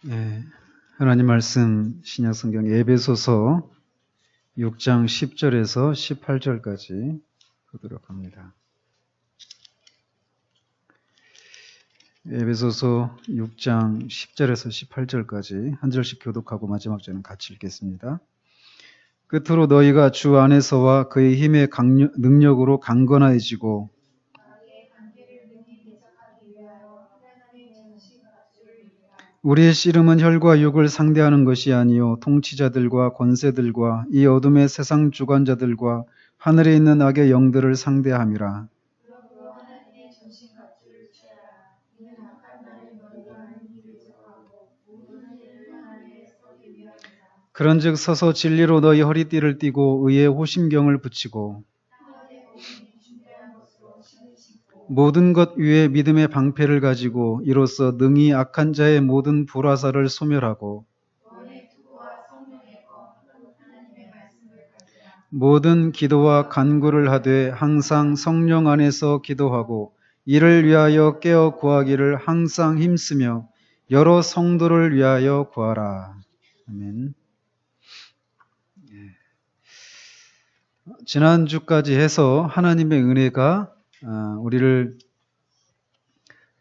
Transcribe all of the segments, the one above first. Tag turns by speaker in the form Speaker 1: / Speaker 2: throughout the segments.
Speaker 1: 예, 하나님 말씀 신약성경 에베소서 6장 10절에서 18절까지 보도록 합니다. 에베소서 6장 10절에서 18절까지 한 절씩 교독하고 마지막 절은 같이 읽겠습니다. 끝으로 너희가 주 안에서와 그의 힘의 능력으로 강건해지고 우리의 씨름은 혈과 육을 상대하는 것이 아니요 통치자들과 권세들과 이 어둠의 세상 주관자들과 하늘에 있는 악의 영들을 상대함이라. 그런즉 서서 진리로 너희 허리띠를 띠고 의의 호심경을 붙이고 모든 것 위에 믿음의 방패를 가지고 이로써 능히 악한 자의 모든 불화살을 소멸하고 모든 기도와 간구를 하되 항상 성령 안에서 기도하고 이를 위하여 깨어 구하기를 항상 힘쓰며 여러 성도를 위하여 구하라. 아멘. 지난주까지 해서 하나님의 은혜가 우리를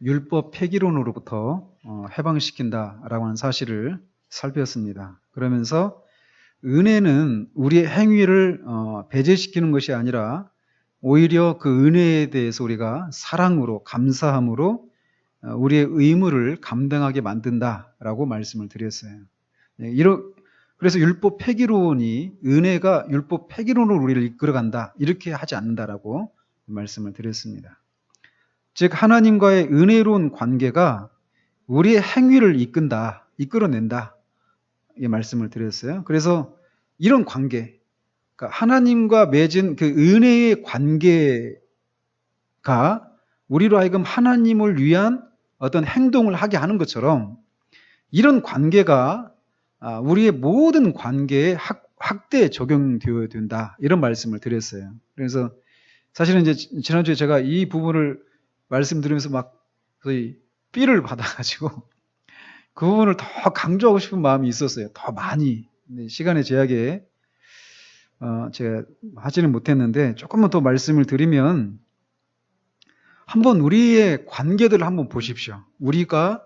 Speaker 1: 율법 폐기론으로부터 해방시킨다라고 하는 사실을 살폈습니다. 그러면서 은혜는 우리의 행위를 배제시키는 것이 아니라 오히려 그 은혜에 대해서 우리가 사랑으로 감사함으로 우리의 의무를 감당하게 만든다라고 말씀을 드렸어요. 그래서 율법 폐기론이 은혜가 율법 폐기론으로 우리를 이끌어간다 이렇게 하지 않는다라고 말씀을 드렸습니다. 즉 하나님과의 은혜로운 관계가 우리의 행위를 이끌어낸다 이 말씀을 드렸어요. 그래서 이런 관계, 그러니까 하나님과 맺은 그 은혜의 관계가 우리로 하여금 하나님을 위한 어떤 행동을 하게 하는 것처럼 이런 관계가 우리의 모든 관계에 확대 적용되어야 된다 이런 말씀을 드렸어요. 그래서 사실은 이제 지난주에 제가 이 부분을 말씀드리면서 막 거의 삐를 받아가지고 그 부분을 더 강조하고 싶은 마음이 있었어요. 더 많이. 근데 시간의 제약에 제가 하지는 못했는데 조금만 더 말씀을 드리면 한번 우리의 관계들을 한번 보십시오. 우리가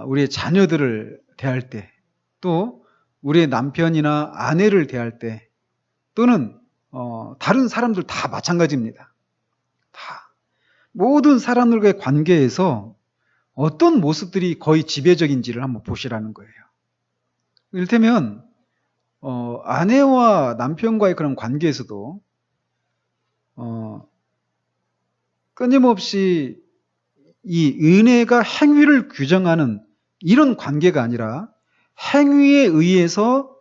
Speaker 1: 우리의 자녀들을 대할 때 또 우리의 남편이나 아내를 대할 때 또는 다른 사람들 다 마찬가지입니다. 다. 모든 사람들과의 관계에서 어떤 모습들이 거의 지배적인지를 한번 보시라는 거예요. 이를테면 아내와 남편과의 그런 관계에서도 끊임없이 이 은혜가 행위를 규정하는 이런 관계가 아니라 행위에 의해서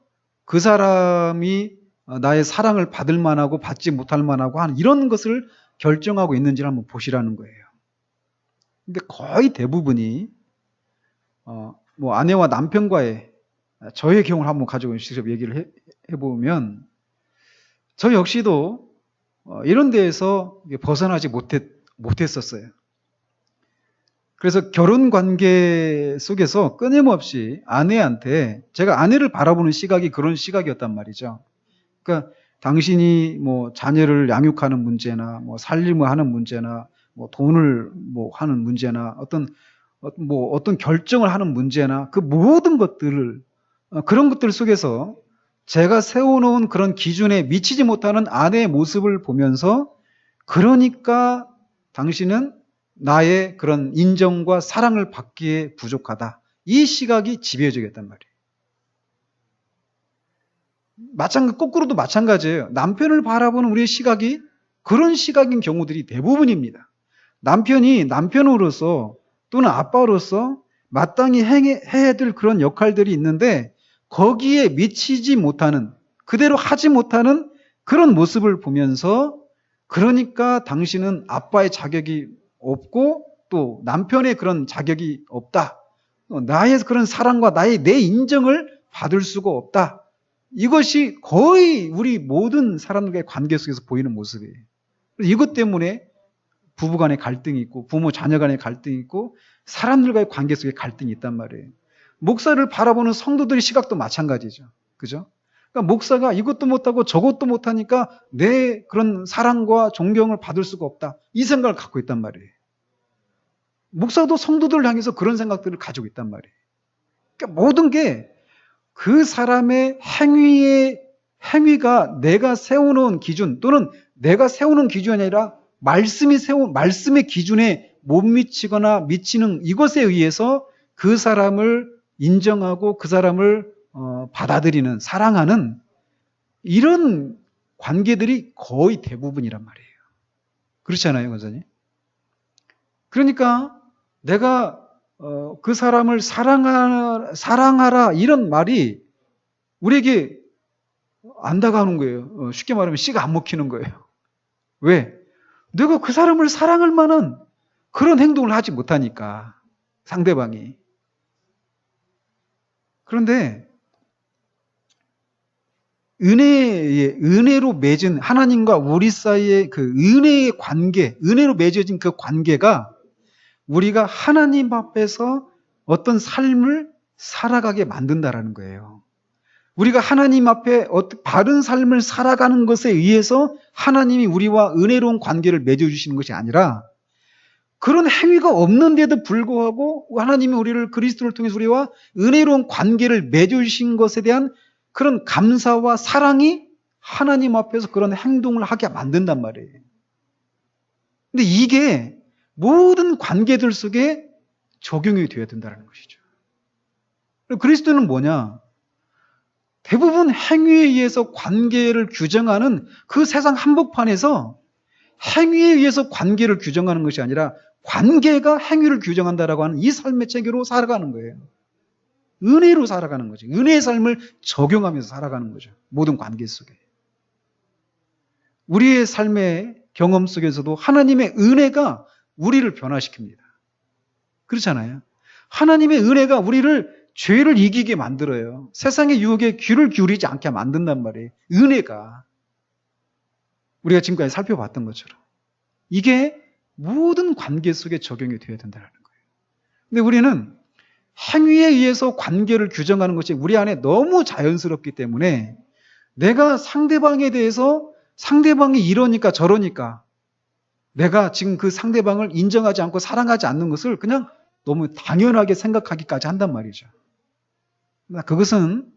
Speaker 1: 그 사람이 나의 사랑을 받을 만하고 받지 못할 만하고 하는 이런 것을 결정하고 있는지를 한번 보시라는 거예요. 근데 거의 대부분이 뭐 아내와 남편과의 저의 경우를 한번 가지고 직접 얘기를 해보면 저 역시도 이런 데에서 벗어나지 못했었어요. 그래서 결혼 관계 속에서 끊임없이 아내한테 제가 아내를 바라보는 시각이 그런 시각이었단 말이죠. 그러니까 당신이 뭐 자녀를 양육하는 문제나 뭐 살림을 하는 문제나 뭐 돈을 뭐 하는 문제나 어떤 결정을 하는 문제나 그 모든 것들을 그런 것들 속에서 제가 세워놓은 그런 기준에 미치지 못하는 아내의 모습을 보면서 그러니까 당신은 나의 그런 인정과 사랑을 받기에 부족하다. 이 시각이 지배적이었단 말이에요. 거꾸로도 마찬가지예요. 남편을 바라보는 우리의 시각이 그런 시각인 경우들이 대부분입니다. 남편이 남편으로서 또는 아빠로서 마땅히 해야 될 그런 역할들이 있는데 거기에 미치지 못하는, 그대로 하지 못하는 그런 모습을 보면서 그러니까 당신은 아빠의 자격이 없고 또 남편의 그런 자격이 없다. 나의 그런 사랑과 내 인정을 받을 수가 없다. 이것이 거의 우리 모든 사람들과의 관계 속에서 보이는 모습이에요. 이것 때문에 부부 간의 갈등이 있고 부모 자녀 간의 갈등이 있고 사람들과의 관계 속에 갈등이 있단 말이에요. 목사를 바라보는 성도들의 시각도 마찬가지죠. 그죠? 그러니까 목사가 이것도 못하고 저것도 못하니까 내 그런 사랑과 존경을 받을 수가 없다. 이 생각을 갖고 있단 말이에요. 목사도 성도들을 향해서 그런 생각들을 가지고 있단 말이에요. 그러니까 모든 게 그 사람의 행위가 내가 세워놓은 기준 또는 내가 세우는 기준이 아니라 말씀의 기준에 못 미치거나 미치는 이것에 의해서 그 사람을 인정하고 그 사람을 받아들이는, 사랑하는 이런 관계들이 거의 대부분이란 말이에요. 그렇지 않아요, 권사님? 그러니까 내가 그 사람을 사랑하라 이런 말이 우리에게 안 다가오는 거예요. 쉽게 말하면 씨가 안 먹히는 거예요. 왜? 내가 그 사람을 사랑할 만한 그런 행동을 하지 못하니까, 상대방이. 그런데 은혜로 맺은 하나님과 우리 사이의 그 은혜의 관계, 은혜로 맺어진 그 관계가 우리가 하나님 앞에서 어떤 삶을 살아가게 만든다라는 거예요. 우리가 하나님 앞에 바른 삶을 살아가는 것에 의해서 하나님이 우리와 은혜로운 관계를 맺어주시는 것이 아니라 그런 행위가 없는데도 불구하고 하나님이 우리를 그리스도를 통해서 우리와 은혜로운 관계를 맺어주신 것에 대한 그런 감사와 사랑이 하나님 앞에서 그런 행동을 하게 만든단 말이에요. 근데 이게 모든 관계들 속에 적용이 되어야 된다는 것이죠. 그리스도는 뭐냐? 대부분 행위에 의해서 관계를 규정하는 그 세상 한복판에서 행위에 의해서 관계를 규정하는 것이 아니라 관계가 행위를 규정한다라고 하는 이 삶의 체계로 살아가는 거예요. 은혜로 살아가는 거죠. 은혜의 삶을 적용하면서 살아가는 거죠. 모든 관계 속에. 우리의 삶의 경험 속에서도 하나님의 은혜가 우리를 변화시킵니다. 그렇잖아요. 하나님의 은혜가 우리를 죄를 이기게 만들어요. 세상의 유혹에 귀를 기울이지 않게 만든단 말이에요. 은혜가. 우리가 지금까지 살펴봤던 것처럼. 이게 모든 관계 속에 적용이 되어야 된다는 거예요. 근데 우리는 행위에 의해서 관계를 규정하는 것이 우리 안에 너무 자연스럽기 때문에 내가 상대방에 대해서 상대방이 이러니까 저러니까 내가 지금 그 상대방을 인정하지 않고 사랑하지 않는 것을 그냥 너무 당연하게 생각하기까지 한단 말이죠. 그것은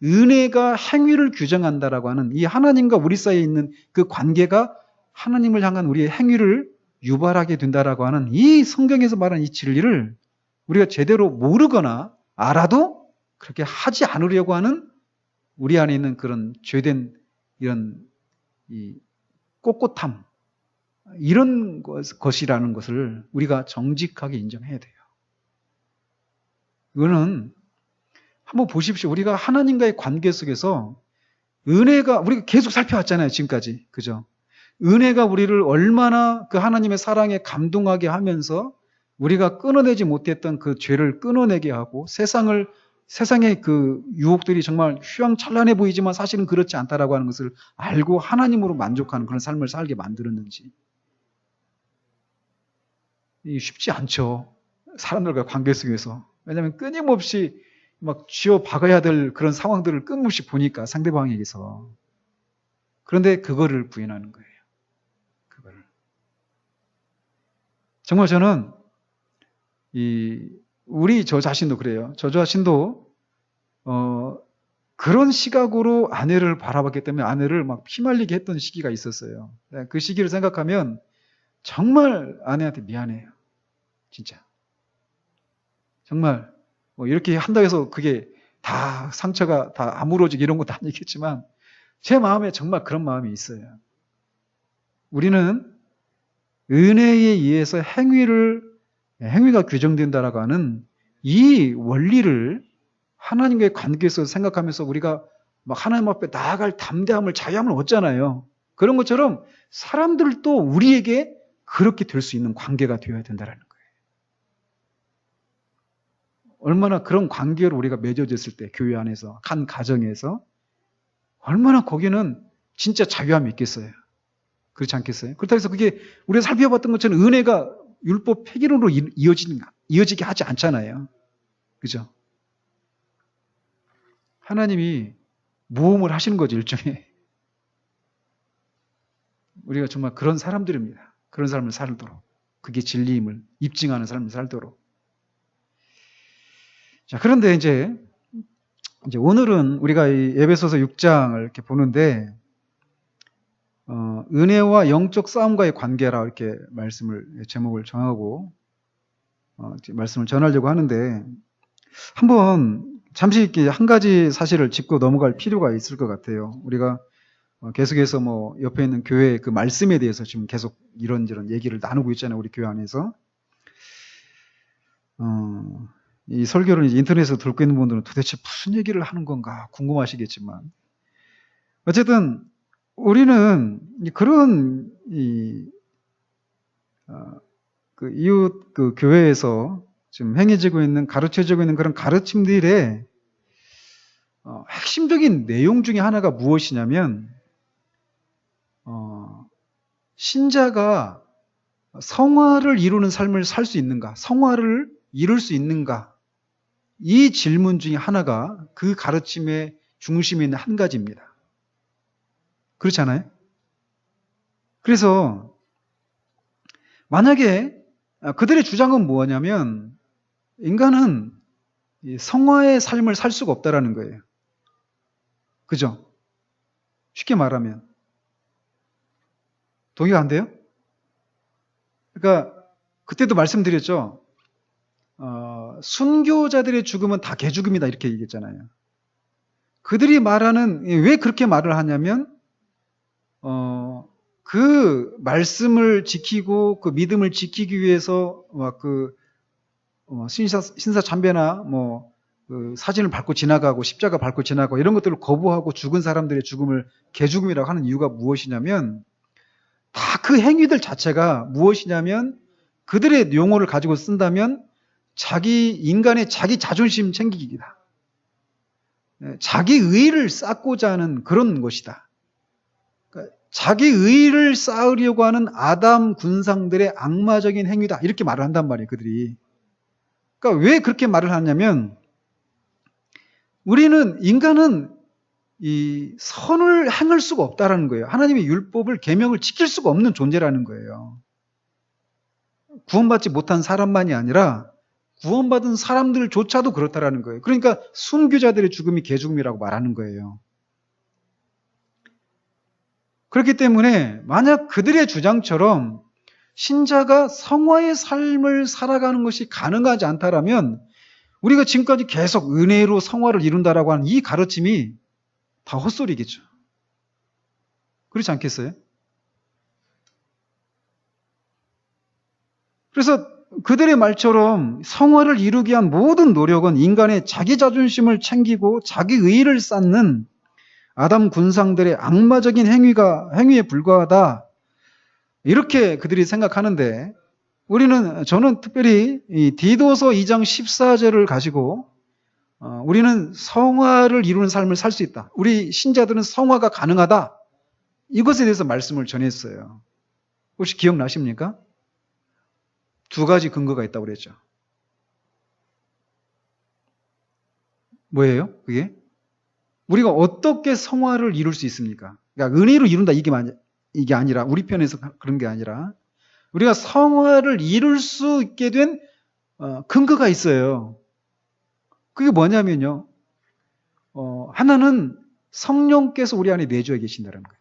Speaker 1: 은혜가 행위를 규정한다라고 하는 이 하나님과 우리 사이에 있는 그 관계가 하나님을 향한 우리의 행위를 유발하게 된다라고 하는 이 성경에서 말하는 이 진리를 우리가 제대로 모르거나 알아도 그렇게 하지 않으려고 하는 우리 안에 있는 그런 죄된 이런 이 꼿꼿함 이런 것이라는 것을 우리가 정직하게 인정해야 돼요. 이거는 한번 보십시오. 우리가 하나님과의 관계 속에서 은혜가 우리가 계속 살펴왔잖아요. 지금까지. 그죠? 은혜가 우리를 얼마나 그 하나님의 사랑에 감동하게 하면서 우리가 끊어내지 못했던 그 죄를 끊어내게 하고 세상의 그 유혹들이 정말 휘황찬란해 보이지만 사실은 그렇지 않다라고 하는 것을 알고 하나님으로 만족하는 그런 삶을 살게 만들었는지. 이게 쉽지 않죠. 사람들과 관계 속에서. 왜냐하면 끊임없이 막 쥐어 박아야 될 그런 상황들을 끊임없이 보니까 상대방에게서. 그런데 그거를 부인하는 거예요. 그거를. 정말 저는 저 자신도 그래요. 저 자신도 그런 시각으로 아내를 바라봤기 때문에 아내를 막 피말리게 했던 시기가 있었어요. 그 시기를 생각하면 정말 아내한테 미안해요. 진짜. 정말 뭐 이렇게 한다고 해서 그게 다 상처가 다 아물어지고 이런 것도 아니겠지만 제 마음에 정말 그런 마음이 있어요. 우리는 은혜에 의해서 행위가 규정된다라고 하는 이 원리를 하나님과의 관계에서 생각하면서 우리가 막 하나님 앞에 나아갈 담대함을 자유함을 얻잖아요. 그런 것처럼 사람들도 우리에게 그렇게 될 수 있는 관계가 되어야 된다는 거예요. 얼마나 그런 관계로 우리가 맺어졌을 때 교회 안에서 한 가정에서 얼마나 거기는 진짜 자유함이 있겠어요. 그렇지 않겠어요? 그렇다고 해서 그게 우리가 살펴봤던 것처럼 은혜가 율법 폐기론으로 이어지게 하지 않잖아요. 그죠? 하나님이 모험을 하시는 거죠, 일종의. 우리가 정말 그런 사람들입니다. 그런 삶을 살도록. 그게 진리임을 입증하는 삶을 살도록. 자, 그런데 이제 오늘은 우리가 이 에베소서 6장을 이렇게 보는데, 은혜와 영적 싸움과의 관계라 이렇게 제목을 정하고, 말씀을 전하려고 하는데, 한번 잠시 이렇게 한 가지 사실을 짚고 넘어갈 필요가 있을 것 같아요. 우리가 계속해서 옆에 있는 교회의 그 말씀에 대해서 지금 계속 이런저런 얘기를 나누고 있잖아요. 우리 교회 안에서. 이 설교를 이제 인터넷에서 듣고 있는 분들은 도대체 무슨 얘기를 하는 건가 궁금하시겠지만, 어쨌든 우리는 그런 그 이웃 그 교회에서 지금 행해지고 있는, 가르쳐지고 있는 그런 가르침들의 핵심적인 내용 중에 하나가 무엇이냐면, 신자가 성화를 이루는 삶을 살 수 있는가, 성화를 이룰 수 있는가, 이 질문 중에 하나가 그 가르침의 중심에 있는 한 가지입니다. 그렇지 않아요? 그래서 만약에 그들의 주장은 뭐냐면, 인간은 성화의 삶을 살 수가 없다라는 거예요. 그죠? 쉽게 말하면. 동의가 안 돼요? 그러니까 그때도 말씀드렸죠. 순교자들의 죽음은 다 개죽음이다 이렇게 얘기했잖아요. 그들이 왜 그렇게 말을 하냐면, 그 말씀을 지키고 그 믿음을 지키기 위해서 신사 참배나 그 사진을 밟고 지나가고 십자가 밟고 지나가고 이런 것들을 거부하고 죽은 사람들의 죽음을 개죽음이라고 하는 이유가 무엇이냐면, 다 그 행위들 자체가 무엇이냐면, 그들의 용어를 가지고 쓴다면 인간의 자기 자존심 챙기기다. 자기 의의를 쌓고자 하는 그런 것이다. 그러니까 자기 의의를 쌓으려고 하는 아담 군상들의 악마적인 행위다. 이렇게 말을 한단 말이에요, 그들이. 그러니까 왜 그렇게 말을 하냐면, 인간은 이 선을 행할 수가 없다라는 거예요. 하나님의 율법을, 계명을 지킬 수가 없는 존재라는 거예요. 구원받지 못한 사람만이 아니라 구원받은 사람들조차도 그렇다라는 거예요. 그러니까 순교자들의 죽음이 개죽음이라고 말하는 거예요. 그렇기 때문에 만약 그들의 주장처럼 신자가 성화의 삶을 살아가는 것이 가능하지 않다라면, 우리가 지금까지 계속 은혜로 성화를 이룬다라고 하는 이 가르침이 다 헛소리겠죠. 그렇지 않겠어요? 그래서 그들의 말처럼 성화를 이루기 위한 모든 노력은 인간의 자기 자존심을 챙기고 자기 의의를 쌓는 아담 군상들의 악마적인 행위에 불과하다, 이렇게 그들이 생각하는데, 저는 특별히 이 디도서 2장 14절을 가지고 우리는 성화를 이루는 삶을 살 수 있다, 우리 신자들은 성화가 가능하다, 이것에 대해서 말씀을 전했어요. 혹시 기억나십니까? 두 가지 근거가 있다고 그랬죠. 뭐예요? 그게? 우리가 어떻게 성화를 이룰 수 있습니까? 그러니까 은혜로 이룬다 이게 아니라, 우리 편에서 그런 게 아니라, 우리가 성화를 이룰 수 있게 된 근거가 있어요. 그게 뭐냐면요, 하나는 성령께서 우리 안에 내주어 계신다는 거예요.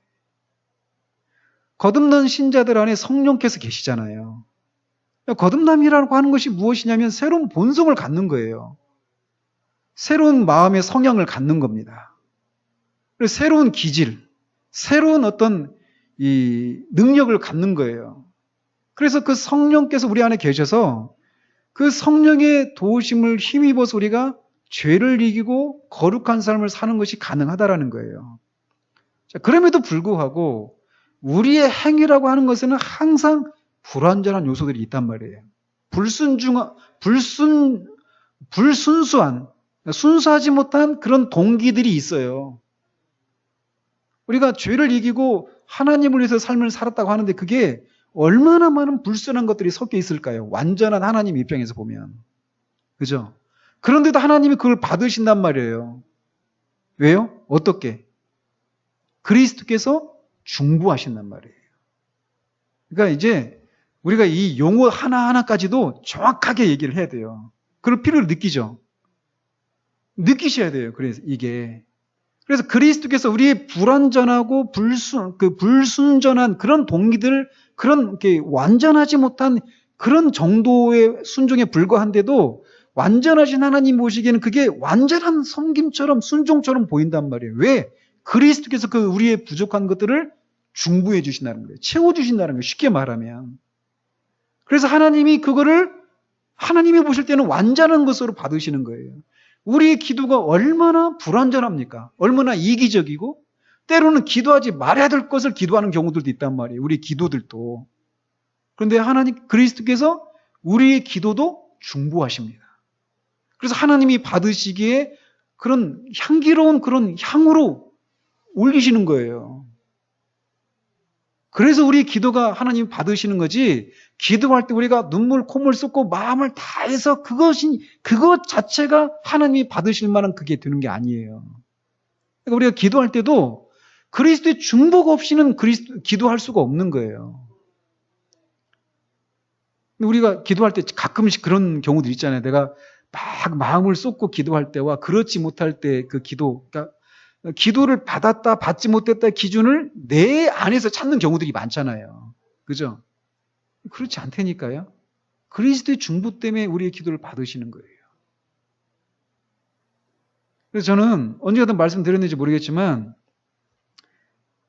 Speaker 1: 거듭난 신자들 안에 성령께서 계시잖아요. 거듭남이라고 하는 것이 무엇이냐면 새로운 본성을 갖는 거예요. 새로운 마음의 성향을 갖는 겁니다. 그래서 새로운 기질, 새로운 어떤 이 능력을 갖는 거예요. 그래서 그 성령께서 우리 안에 계셔서 그 성령의 도우심을 힘입어서 우리가 죄를 이기고 거룩한 삶을 사는 것이 가능하다라는 거예요. 자, 그럼에도 불구하고 우리의 행위라고 하는 것에는 항상 불완전한 요소들이 있단 말이에요. 불순수한, 순수하지 못한 그런 동기들이 있어요. 우리가 죄를 이기고 하나님을 위해서 삶을 살았다고 하는데, 그게 얼마나 많은 불순한 것들이 섞여 있을까요? 완전한 하나님 입장에서 보면. 그죠? 그런데도 하나님이 그걸 받으신단 말이에요. 왜요? 어떻게? 그리스도께서 중보하신단 말이에요. 그러니까 이제 우리가 이 용어 하나하나까지도 정확하게 얘기를 해야 돼요. 그럴 필요를 느끼죠. 느끼셔야 돼요. 그래서 이게. 그래서 그리스도께서 우리의 불완전하고 불순전한 그런 동기들, 그런 이렇게 완전하지 못한 그런 정도의 순종에 불과한데도 완전하신 하나님 보시기에는 그게 완전한 섬김처럼 순종처럼 보인단 말이에요. 왜? 그리스도께서 그 우리의 부족한 것들을 중보해 주신다는 거예요. 채워 주신다는 거예요. 쉽게 말하면. 그래서 하나님이 그거를 하나님이 보실 때는 완전한 것으로 받으시는 거예요. 우리의 기도가 얼마나 불완전합니까? 얼마나 이기적이고 때로는 기도하지 말아야 될 것을 기도하는 경우들도 있단 말이에요. 우리 기도들도. 그런데 하나님 그리스도께서 우리의 기도도 중보하십니다. 그래서 하나님이 받으시기에 그런 향기로운 그런 향으로 올리시는 거예요. 그래서 우리 기도가 하나님 받으시는 거지, 기도할 때 우리가 눈물, 콧물 쏟고 마음을 다해서 그것 자체가 하나님이 받으실 만한 그게 되는 게 아니에요. 그러니까 우리가 기도할 때도 그리스도의 중보가 없이는 기도할 수가 없는 거예요. 우리가 기도할 때 가끔씩 그런 경우도 있잖아요. 내가 막 마음을 쏟고 기도할 때와 그렇지 못할 때 그 기도, 그러니까 기도를 받았다, 받지 못했다 기준을 내 안에서 찾는 경우들이 많잖아요. 그죠? 그렇지 않다니까요. 그리스도의 중보 때문에 우리의 기도를 받으시는 거예요. 그래서 저는 언제든 말씀드렸는지 모르겠지만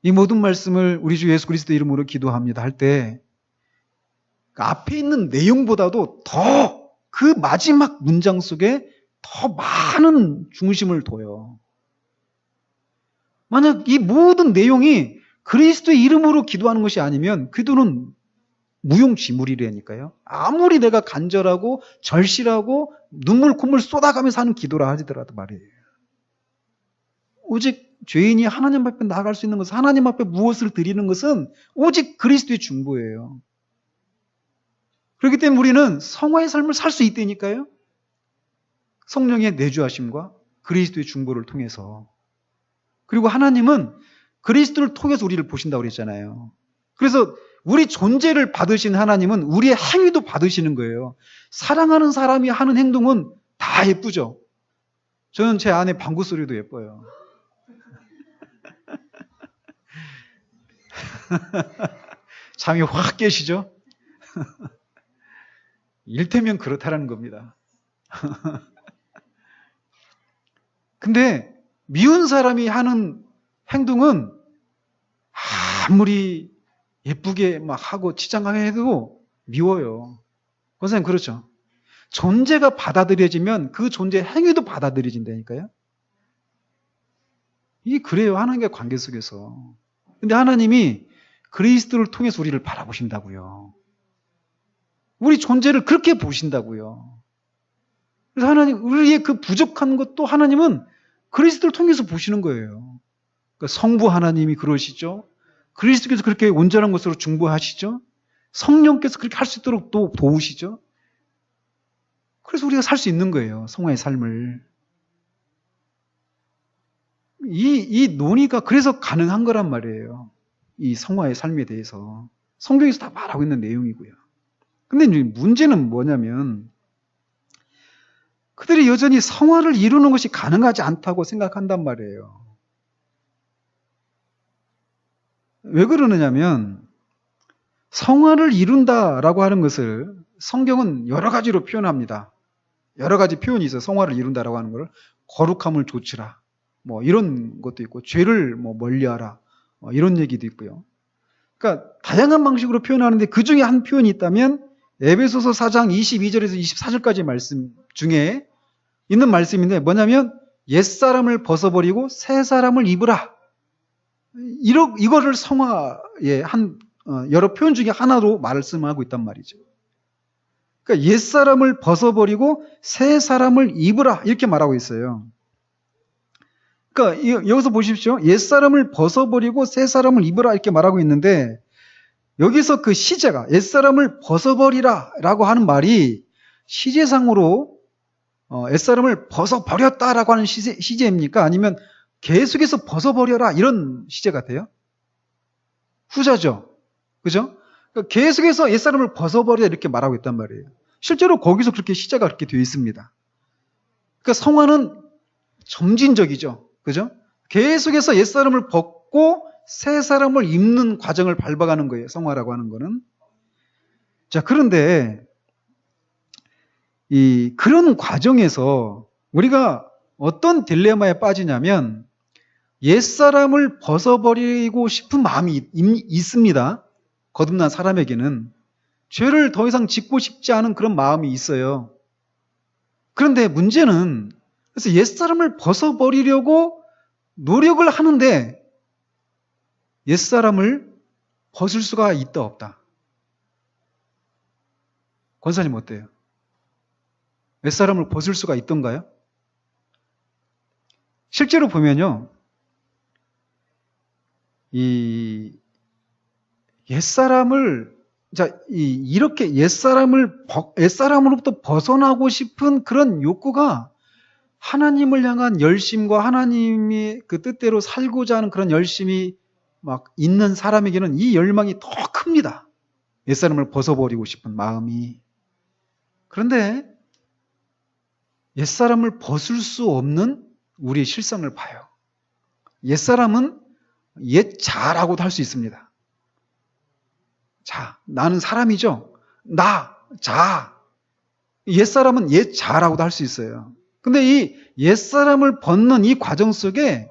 Speaker 1: 이 모든 말씀을 우리 주 예수 그리스도 이름으로 기도합니다 할 때 앞에 있는 내용보다도 더 그 마지막 문장 속에 더 많은 중심을 둬요. 만약 이 모든 내용이 그리스도의 이름으로 기도하는 것이 아니면 기도는 무용지물이라니까요. 아무리 내가 간절하고 절실하고 눈물 콧물 쏟아가면서 하는 기도라 하더라도 말이에요. 오직 죄인이 하나님 앞에 나아갈 수 있는 것은, 하나님 앞에 무엇을 드리는 것은 오직 그리스도의 중보예요. 그렇기 때문에 우리는 성화의 삶을 살 수 있다니까요. 성령의 내주하심과 그리스도의 중보를 통해서. 그리고 하나님은 그리스도를 통해서 우리를 보신다고 그랬잖아요. 그래서 우리 존재를 받으신 하나님은 우리의 행위도 받으시는 거예요. 사랑하는 사람이 하는 행동은 다 예쁘죠. 저는 제 아내 방구 소리도 예뻐요. 잠이 확 깨시죠? 일테면 그렇다라는 겁니다. 근데 미운 사람이 하는 행동은 아무리 예쁘게 막 하고 치장하게 해도 미워요. 권사님 그렇죠? 존재가 받아들여지면 그 존재의 행위도 받아들여진다니까요. 이게 그래요. 하나님과의 관계 속에서. 근데 하나님이 그리스도를 통해서 우리를 바라보신다고요. 우리 존재를 그렇게 보신다고요. 그래서 하나님, 우리의 그 부족한 것도 하나님은 그리스도를 통해서 보시는 거예요. 그러니까 성부 하나님이 그러시죠. 그리스도께서 그렇게 온전한 것으로 중보하시죠. 성령께서 그렇게 할 수 있도록 또 도우시죠. 그래서 우리가 살 수 있는 거예요. 성화의 삶을. 이 논의가 그래서 가능한 거란 말이에요. 이 성화의 삶에 대해서. 성경에서 다 말하고 있는 내용이고요. 근데 이제 문제는 뭐냐면 그들이 여전히 성화를 이루는 것이 가능하지 않다고 생각한단 말이에요. 왜 그러느냐면 성화를 이룬다라고 하는 것을 성경은 여러 가지로 표현합니다. 여러 가지 표현이 있어요. 성화를 이룬다라고 하는 걸 거룩함을 조치라. 뭐 이런 것도 있고 죄를 뭐 멀리하라. 이런 얘기도 있고요. 그러니까 다양한 방식으로 표현하는데 그 중에 한 표현이 있다면 에베소서 4장 22절에서 24절까지 말씀 중에 있는 말씀인데 뭐냐면 옛사람을 벗어버리고 새 사람을 입으라. 이거를 성화의 여러 표현 중에 하나로 말씀하고 있단 말이죠. 그러니까 옛사람을 벗어버리고 새 사람을 입으라 이렇게 말하고 있어요. 그러니까 여기서 보십시오. 옛사람을 벗어버리고 새 사람을 입으라 이렇게 말하고 있는데 여기서 그 시제가 옛사람을 벗어버리라 라고 하는 말이 시제상으로 옛사람을 벗어버렸다라고 하는 시제입니까? 아니면 계속해서 벗어버려라 이런 시제 같아요. 후자죠. 그죠? 그러니까 계속해서 옛사람을 벗어버려 이렇게 말하고 있단 말이에요. 실제로 거기서 그렇게 시제가 그렇게 되어 있습니다. 그러니까 성화는 점진적이죠. 그죠? 계속해서 옛사람을 벗고 새 사람을 입는 과정을 밟아가는 거예요. 성화라고 하는 거는. 자, 그런데 그런 과정에서 우리가 어떤 딜레마에 빠지냐면 옛사람을 벗어버리고 싶은 마음이 있습니다. 거듭난 사람에게는 죄를 더 이상 짓고 싶지 않은 그런 마음이 있어요. 그런데 문제는 그래서 옛사람을 벗어버리려고 노력을 하는데 옛사람을 벗을 수가 있다 없다. 권사님 어때요? 옛사람을 벗을 수가 있던가요? 실제로 보면요. 이 옛사람을 이렇게 옛사람으로부터 벗어나고 싶은 그런 욕구가 하나님을 향한 열심과 하나님이 그 뜻대로 살고자 하는 그런 열심이 막 있는 사람에게는 이 열망이 더 큽니다. 옛사람을 벗어버리고 싶은 마음이. 그런데 옛사람을 벗을 수 없는 우리의 실상을 봐요. 옛사람은 옛자라고도 할 수 있습니다. 자, 나는 사람이죠. 자. 옛사람은 옛자라고도 할 수 있어요. 근데 이 옛사람을 벗는 이 과정 속에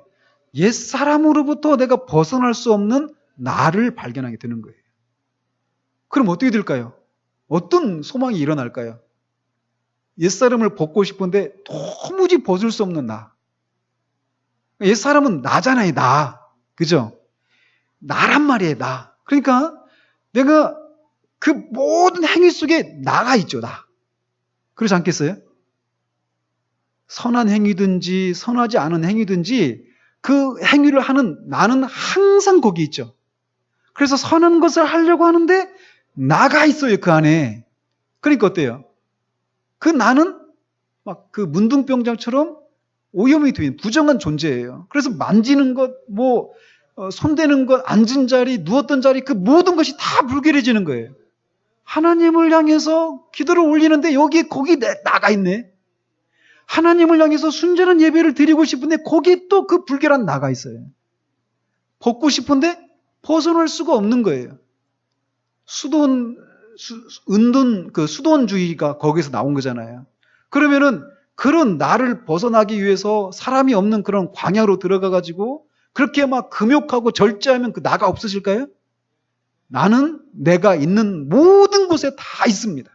Speaker 1: 옛사람으로부터 내가 벗어날 수 없는 나를 발견하게 되는 거예요. 그럼 어떻게 될까요? 어떤 소망이 일어날까요? 옛사람을 벗고 싶은데 도무지 벗을 수 없는 나. 옛사람은 나잖아요, 나. 그죠? 나란 말이에요, 나. 그러니까 내가 그 모든 행위 속에 나가 있죠, 나. 그렇지 않겠어요? 선한 행위든지 선하지 않은 행위든지 그 행위를 하는 나는 항상 거기 있죠. 그래서 선한 것을 하려고 하는데 나가 있어요, 그 안에. 그러니까 어때요? 그 나는 막 그 문둥병장처럼 오염이 된 부정한 존재예요. 그래서 만지는 것, 손대는 것, 앉은 자리, 누웠던 자리 그 모든 것이 다 불결해지는 거예요. 하나님을 향해서 기도를 올리는데 거기 나가 있네. 하나님을 향해서 순전한 예배를 드리고 싶은데 거기 또 그 불결한 나가 있어요. 벗고 싶은데 벗어날 수가 없는 거예요. 수돈주의가 거기서 나온 거잖아요. 그러면은 그런 나를 벗어나기 위해서 사람이 없는 그런 광야로 들어가가지고 그렇게 막 금욕하고 절제하면 그 나가 없어질까요? 나는 내가 있는 모든 곳에 다 있습니다.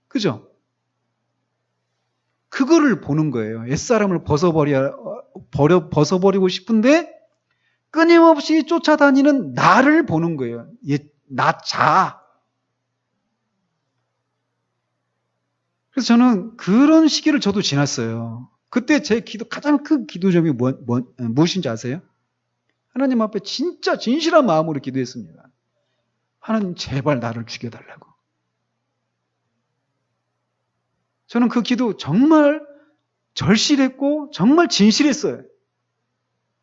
Speaker 1: 그죠? 그거를 보는 거예요. 옛사람을 벗어버리고 싶은데 끊임없이 쫓아다니는 나를 보는 거예요. 나 자. 그래서 저는 그런 시기를 저도 지났어요. 그때 제 가장 큰 기도점이 무엇인지 아세요? 하나님 앞에 진짜 진실한 마음으로 기도했습니다. 하나님 제발 나를 죽여달라고. 저는 그 기도 정말 절실했고 정말 진실했어요.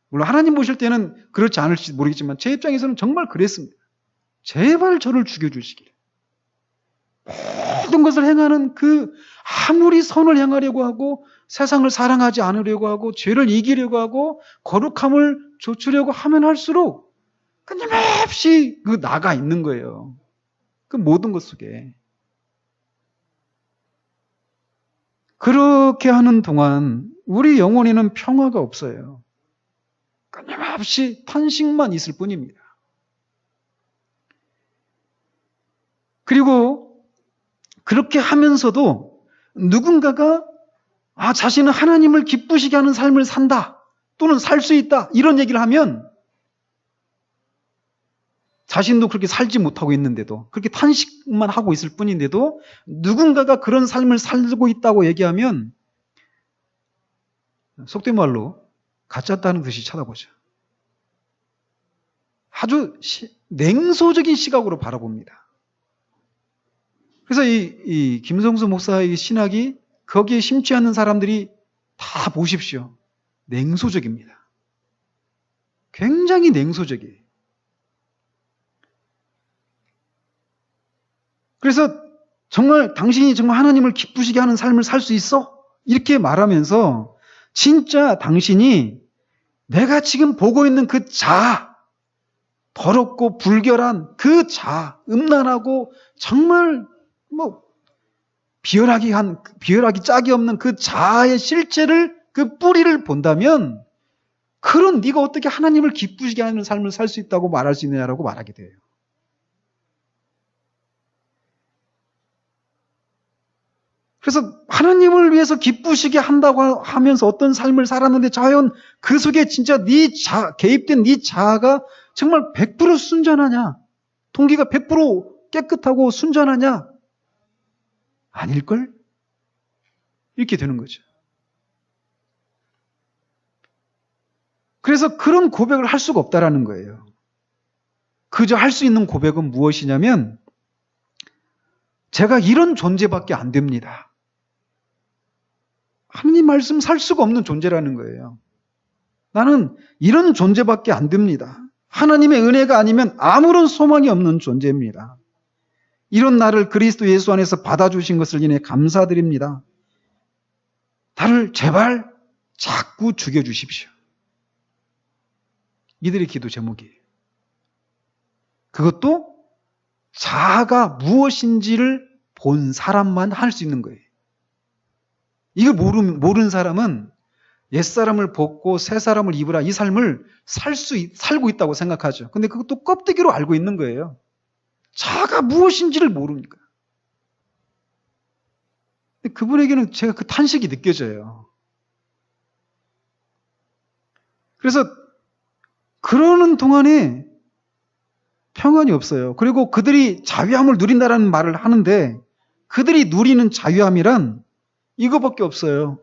Speaker 1: 물론 하나님 보실 때는 그렇지 않을지 모르겠지만 제 입장에서는 정말 그랬습니다. 제발 저를 죽여주시길. 모든 것을 행하는 아무리 선을 행하려고 하고 세상을 사랑하지 않으려고 하고 죄를 이기려고 하고 거룩함을 좇으려고 하면 할수록 끊임없이 나가 있는 거예요. 그 모든 것 속에. 그렇게 하는 동안 우리 영혼에는 평화가 없어요. 끊임없이 탄식만 있을 뿐입니다. 그리고 그렇게 하면서도 누군가가 자신은 하나님을 기쁘시게 하는 삶을 산다 또는 살 수 있다 이런 얘기를 하면 자신도 그렇게 살지 못하고 있는데도 그렇게 탄식만 하고 있을 뿐인데도 누군가가 그런 삶을 살고 있다고 얘기하면 속된 말로 가짜다는 듯이 쳐다보죠. 아주 냉소적인 시각으로 바라봅니다. 그래서 이 김성수 목사의 신학이 거기에 심취하는 사람들이 다 보십시오. 냉소적입니다. 굉장히 냉소적이에요. 그래서 정말 당신이 정말 하나님을 기쁘시게 하는 삶을 살 수 있어? 이렇게 말하면서 진짜 당신이 내가 지금 보고 있는 그 자아, 더럽고 불결한 그 자아, 음란하고 정말 비열하기 짝이 없는 그 자아의 실체를, 그 뿌리를 본다면 그런 네가 어떻게 하나님을 기쁘시게 하는 삶을 살 수 있다고 말할 수 있느냐라고 말하게 돼요. 그래서 하나님을 위해서 기쁘시게 한다고 하면서 어떤 삶을 살았는데 과연 그 속에 진짜 개입된 네 자아가 정말 100% 순전하냐? 동기가 100% 깨끗하고 순전하냐? 아닐걸? 이렇게 되는 거죠. 그래서 그런 고백을 할 수가 없다라는 거예요. 그저 할 수 있는 고백은 무엇이냐면 제가 이런 존재밖에 안 됩니다. 하나님 말씀 살 수가 없는 존재라는 거예요. 나는 이런 존재밖에 안 됩니다. 하나님의 은혜가 아니면 아무런 소망이 없는 존재입니다. 이런 나를 그리스도 예수 안에서 받아주신 것을 인해 감사드립니다. 나를 제발 자꾸 죽여주십시오. 이들의 기도 제목이에요. 그것도 자아가 무엇인지를 본 사람만 할 수 있는 거예요. 이걸 모르는 사람은 옛사람을 벗고 새사람을 입으라 이 삶을 살고 있다고 생각하죠. 근데 그것도 껍데기로 알고 있는 거예요. 자아가 무엇인지를 모릅니까? 근데 그분에게는 제가 그 탄식이 느껴져요. 그래서 그러는 동안에 평안이 없어요. 그리고 그들이 자유함을 누린다라는 말을 하는데 그들이 누리는 자유함이란 이거밖에 없어요.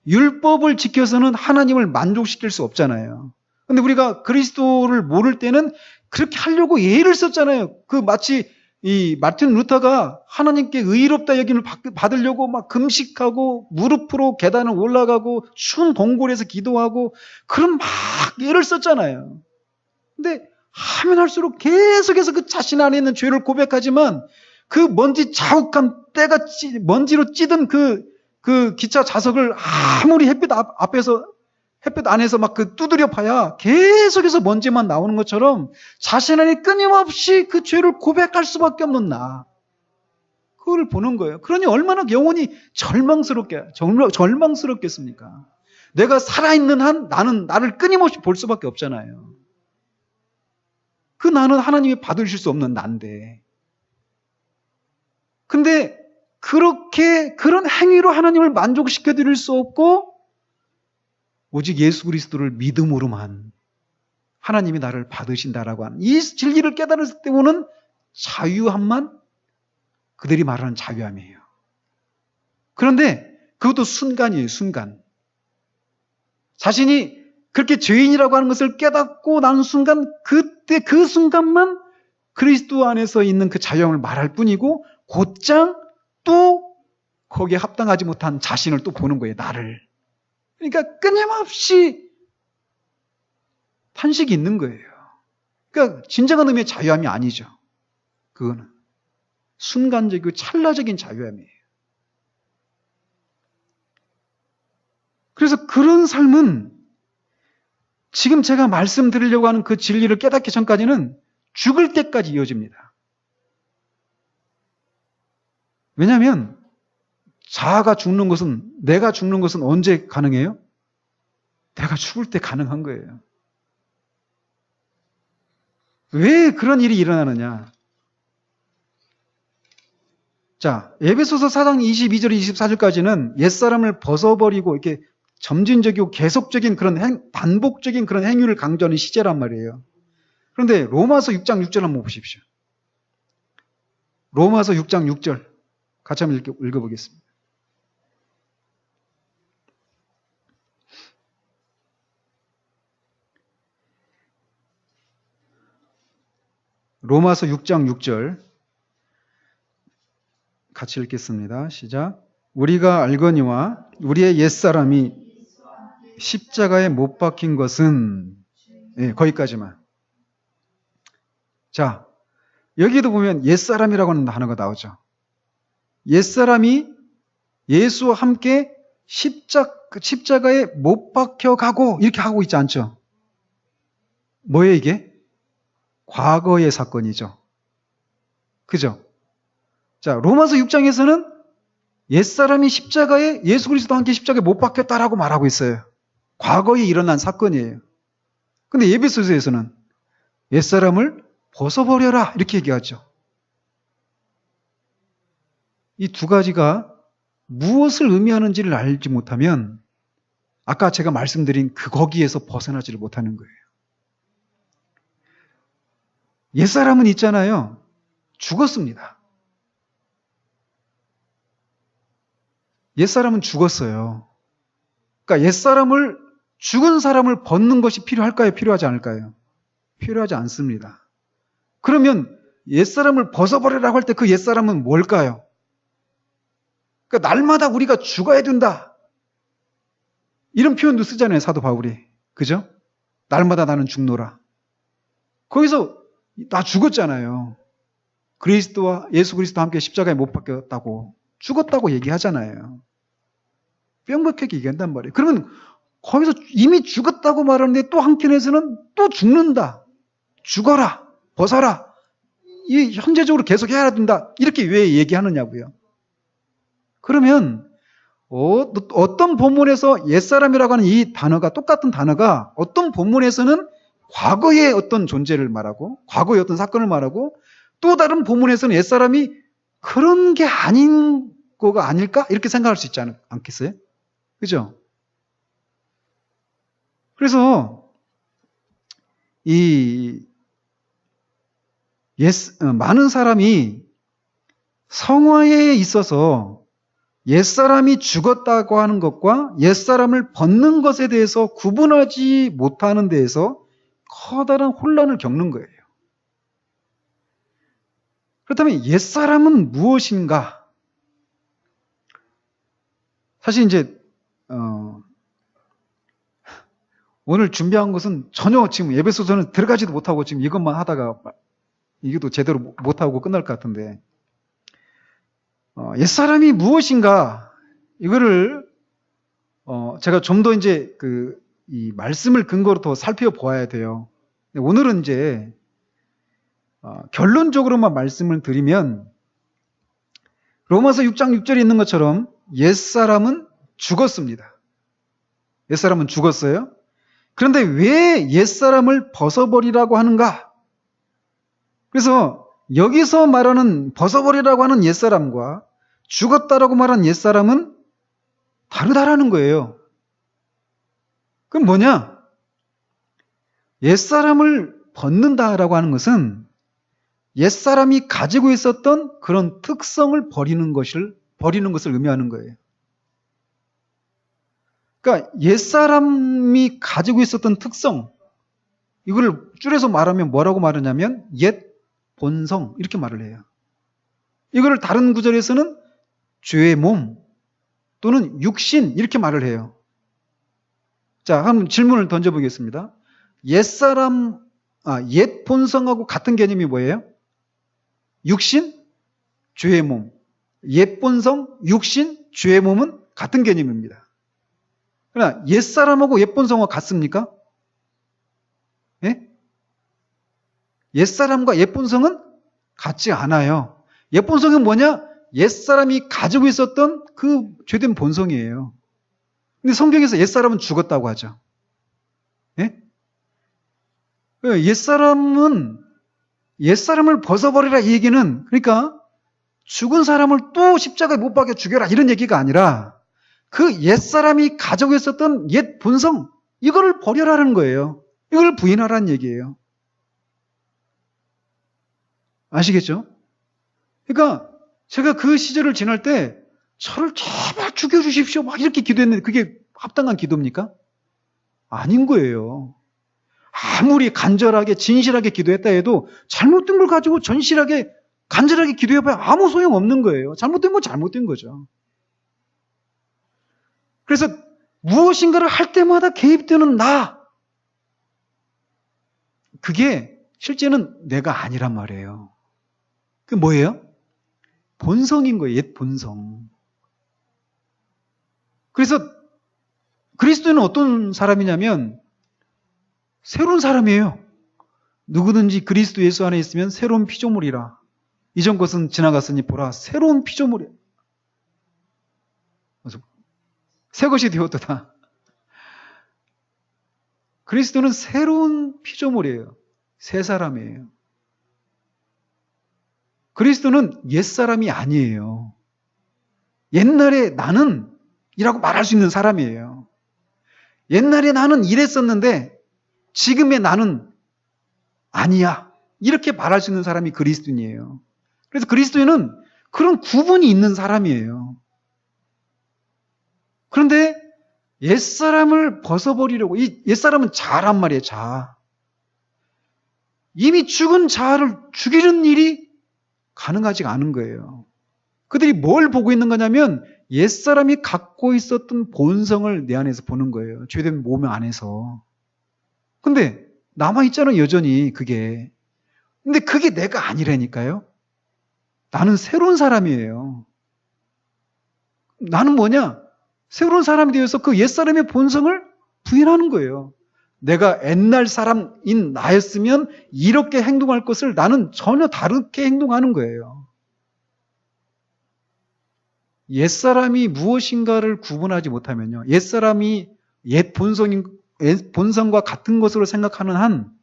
Speaker 1: 율법을 지켜서는 하나님을 만족시킬 수 없잖아요. 근데 우리가 그리스도를 모를 때는 그렇게 하려고 예를 썼잖아요. 마치 이 마틴 루터가 하나님께 의롭다 여김을 받으려고 막 금식하고 무릎으로 계단을 올라가고 추운 동굴에서 기도하고 그런 막 예를 썼잖아요. 근데 하면 할수록 계속해서 그 자신 안에 있는 죄를 고백하지만 그 먼지 자욱한 때가 먼지로 찌든 그 기차 좌석을 아무리 햇빛 안에서 막 두드려 파야 계속해서 먼지만 나오는 것처럼 자신 안에 끊임없이 그 죄를 고백할 수밖에 없는 나. 그걸 보는 거예요. 그러니 얼마나 영혼이 절망스럽겠습니까? 내가 살아있는 한 나는 나를 끊임없이 볼 수밖에 없잖아요. 그 나는 하나님이 받으실 수 없는 난데. 근데 그런 행위로 하나님을 만족시켜 드릴 수 없고 오직 예수 그리스도를 믿음으로만 하나님이 나를 받으신다라고 하는 이 진리를 깨달았을 때 오는 자유함만 그들이 말하는 자유함이에요. 그런데 그것도 순간이에요. 순간. 자신이 그렇게 죄인이라고 하는 것을 깨닫고 나는 순간 그때 그 순간만 그리스도 안에서 있는 그 자유함을 말할 뿐이고 곧장 또 거기에 합당하지 못한 자신을 또 보는 거예요. 나를. 그러니까 끊임없이 탄식이 있는 거예요. 그러니까 진정한 의미의 자유함이 아니죠. 그거는 순간적이고 찰나적인 자유함이에요. 그래서 그런 삶은 지금 제가 말씀드리려고 하는 그 진리를 깨닫기 전까지는 죽을 때까지 이어집니다. 왜냐하면 자아가 죽는 것은, 내가 죽는 것은 언제 가능해요? 내가 죽을 때 가능한 거예요. 왜 그런 일이 일어나느냐? 자, 에베소서 4장 22절 24절까지는 옛사람을 벗어버리고 이렇게 점진적이고 계속적인 그런 반복적인 그런 행위를 강조하는 시제란 말이에요. 그런데 로마서 6장 6절 한번 보십시오. 로마서 6장 6절 같이 한번 읽어보겠습니다. 로마서 6장 6절 같이 읽겠습니다. 시작. 우리가 알거니와 우리의 옛사람이 십자가에 못 박힌 것은 예, 거기까지만. 자, 여기도 보면 옛사람이라고 하는 단어가 나오죠. 옛사람이 예수와 함께 십자가에 못 박혀가고 이렇게 하고 있지 않죠? 뭐예요 이게? 과거의 사건이죠. 그죠? 자, 로마서 6장에서는 옛사람이 십자가에 예수 그리스도와 함께 십자가에 못 박혔다라고 말하고 있어요. 과거에 일어난 사건이에요. 근데 에베소서에서는 옛사람을 벗어버려라 이렇게 얘기하죠. 이 두 가지가 무엇을 의미하는지를 알지 못하면 아까 제가 말씀드린 거기에서 벗어나지를 못하는 거예요. 옛사람은 있잖아요. 죽었습니다. 옛사람은 죽었어요. 그러니까 옛사람을 죽은 사람을 벗는 것이 필요할까요? 필요하지 않을까요? 필요하지 않습니다. 그러면 옛사람을 벗어버리라고 할 때 그 옛사람은 뭘까요? 그러니까 날마다 우리가 죽어야 된다. 이런 표현도 쓰잖아요, 사도 바울이. 그죠? 날마다 나는 죽노라. 거기서 나 죽었잖아요. 예수 그리스도와 함께 십자가에 못 박혔다고. 죽었다고 얘기하잖아요. 명백하게 얘기한단 말이에요. 그러면 거기서 이미 죽었다고 말하는데 또 한편에서는 또 죽는다. 죽어라. 벗어라. 이 현재적으로 계속 해야 된다. 이렇게 왜 얘기하느냐고요. 그러면 어떤 본문에서 옛사람이라고 하는 이 단어가 똑같은 단어가 어떤 본문에서는 과거의 어떤 존재를 말하고 과거의 어떤 사건을 말하고 또 다른 본문에서는 옛사람이 그런 게 아닌 거가 아닐까? 이렇게 생각할 수 있지 않겠어요? 그죠? 그래서 많은 사람이 성화에 있어서 옛사람이 죽었다고 하는 것과 옛사람을 벗는 것에 대해서 구분하지 못하는 데에서 커다란 혼란을 겪는 거예요. 그렇다면 옛사람은 무엇인가? 사실 이제 오늘 준비한 것은 전혀 지금 에베소서는 들어가지도 못하고 지금 이것만 하다가 이게도 제대로 못하고 끝날 것 같은데 옛사람이 무엇인가 이거를 제가 좀 더 이제 이 말씀을 근거로 더 살펴보아야 돼요. 오늘은 이제 결론적으로만 말씀을 드리면 로마서 6장 6절에 있는 것처럼 옛사람은 죽었습니다. 옛사람은 죽었어요. 그런데 왜 옛사람을 벗어버리라고 하는가? 그래서 여기서 말하는 벗어버리라고 하는 옛사람과 죽었다라고 말하는 옛사람은 다르다라는 거예요. 그럼 뭐냐? 옛사람을 벗는다라고 하는 것은 옛사람이 가지고 있었던 그런 특성을 버리는 것을 의미하는 거예요. 그러니까 옛사람이 가지고 있었던 특성, 이걸 줄여서 말하면 뭐라고 말하냐면 옛 본성 이렇게 말을 해요. 이거를 다른 구절에서는 죄의 몸 또는 육신 이렇게 말을 해요. 자, 한번 질문을 던져보겠습니다. 옛 본성하고 같은 개념이 뭐예요? 육신, 죄의 몸. 옛 본성, 육신, 죄의 몸은 같은 개념입니다. 그러나 옛사람하고 옛 본성과 같습니까? 예? 옛사람과 옛 본성은 같지 않아요. 옛 본성은 뭐냐? 옛사람이 가지고 있었던 그 죄된 본성이에요. 근데 성경에서 옛사람은 죽었다고 하죠. 예? 옛사람을 벗어버리라 이 얘기는 그러니까 죽은 사람을 또 십자가에 못 박여 죽여라 이런 얘기가 아니라 그 옛사람이 가지고 있었던 옛 본성 이거를 버려라는 거예요. 이걸 부인하라는 얘기예요. 아시겠죠? 그러니까 제가 그 시절을 지날 때 저를 제발 죽여주십시오 막 이렇게 기도했는데 그게 합당한 기도입니까? 아닌 거예요. 아무리 간절하게 진실하게 기도했다 해도 잘못된 걸 가지고 간절하게 기도해봐야 아무 소용 없는 거예요. 잘못된 건 잘못된 거죠. 그래서 무엇인가를 할 때마다 개입되는 나. 그게 실제는 내가 아니란 말이에요. 그 뭐예요? 본성인 거예요. 옛 본성. 그래서 그리스도는 어떤 사람이냐면 새로운 사람이에요. 누구든지 그리스도 예수 안에 있으면 새로운 피조물이라. 이전 것은 지나갔으니 보라 새로운 피조물이야. 새 것이 되었도다. 그리스도는 새로운 피조물이에요. 새 사람이에요. 그리스도는 옛사람이 아니에요. 옛날에 나는 이라고 말할 수 있는 사람이에요. 옛날에 나는 이랬었는데 지금의 나는 아니야. 이렇게 말할 수 있는 사람이 그리스도인이에요. 그래서 그리스도인은 그런 구분이 있는 사람이에요. 그런데 옛사람을 벗어버리려고, 이 옛사람은 자란 말이에요, 자. 이미 죽은 자를 죽이는 일이 가능하지 않은 거예요. 그들이 뭘 보고 있는 거냐면 옛사람이 갖고 있었던 본성을 내 안에서 보는 거예요. 죄된 몸 안에서. 근데 남아있잖아요, 여전히 그게. 근데 그게 내가 아니라니까요. 나는 새로운 사람이에요. 나는 뭐냐? 새로운 사람이 되어서 그 옛사람의 본성을 부인하는 거예요. 내가 옛날 사람인 나였으면 이렇게 행동할 것을 나는 전혀 다르게 행동하는 거예요. 옛사람이 무엇인가를 구분하지 못하면요. 옛사람이 옛 본성과 같은 것으로 생각하는 한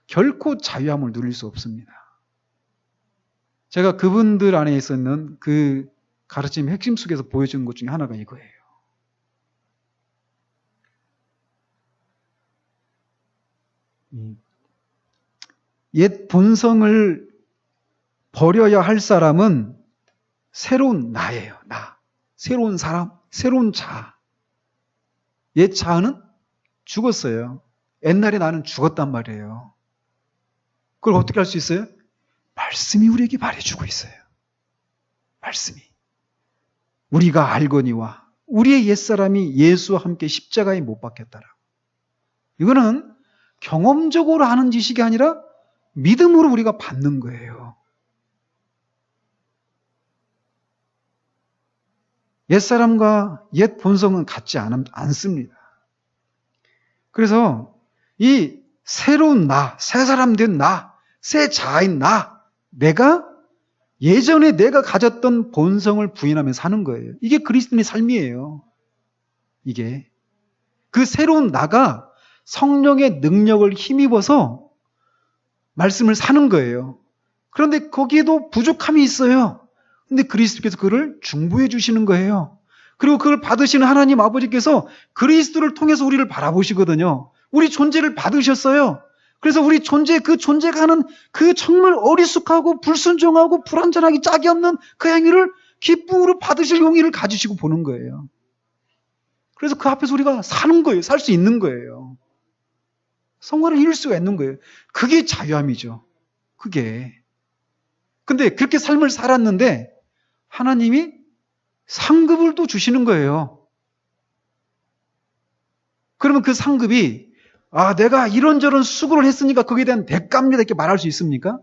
Speaker 1: 결코 자유함을 누릴 수 없습니다. 제가 그분들 안에 있었는 그 가르침의 핵심 속에서 보여준 것 중에 하나가 이거예요. 옛 본성을 버려야 할 사람은 새로운 나예요. 나. 새로운 사람, 새로운 자. 옛 자아는 죽었어요. 옛날에 나는 죽었단 말이에요. 그걸 어떻게 할 수 있어요? 말씀이 우리에게 말해주고 있어요. 말씀이. 우리가 알거니와 우리의 옛사람이 예수와 함께 십자가에 못 박혔다라. 이거는 경험적으로 하는 지식이 아니라 믿음으로 우리가 받는 거예요. 옛사람과 옛 본성은 같지 않습니다. 그래서 이 새로운 나, 새 사람 된 나, 새 자아인 나, 예전에 내가 가졌던 본성을 부인하며 사는 거예요. 이게 그리스도인의 삶이에요. 이게. 그 새로운 나가 성령의 능력을 힘입어서 말씀을 사는 거예요. 그런데 거기에도 부족함이 있어요. 근데 그리스도께서 그를 중보해 주시는 거예요. 그리고 그걸 받으시는 하나님 아버지께서 그리스도를 통해서 우리를 바라보시거든요. 우리 존재를 받으셨어요. 그래서 우리 그 존재가 하는 그 정말 어리숙하고 불순종하고 불완전하기 짝이 없는 그 행위를 기쁨으로 받으실 용의를 가지시고 보는 거예요. 그래서 그 앞에서 우리가 사는 거예요. 살 수 있는 거예요. 성화를 이룰 수가 있는 거예요. 그게 자유함이죠. 그게. 근데 그렇게 삶을 살았는데 하나님이 상급을 또 주시는 거예요. 그러면 그 상급이 내가 이런저런 수고를 했으니까 거기에 대한 대가입니다 이렇게 말할 수 있습니까?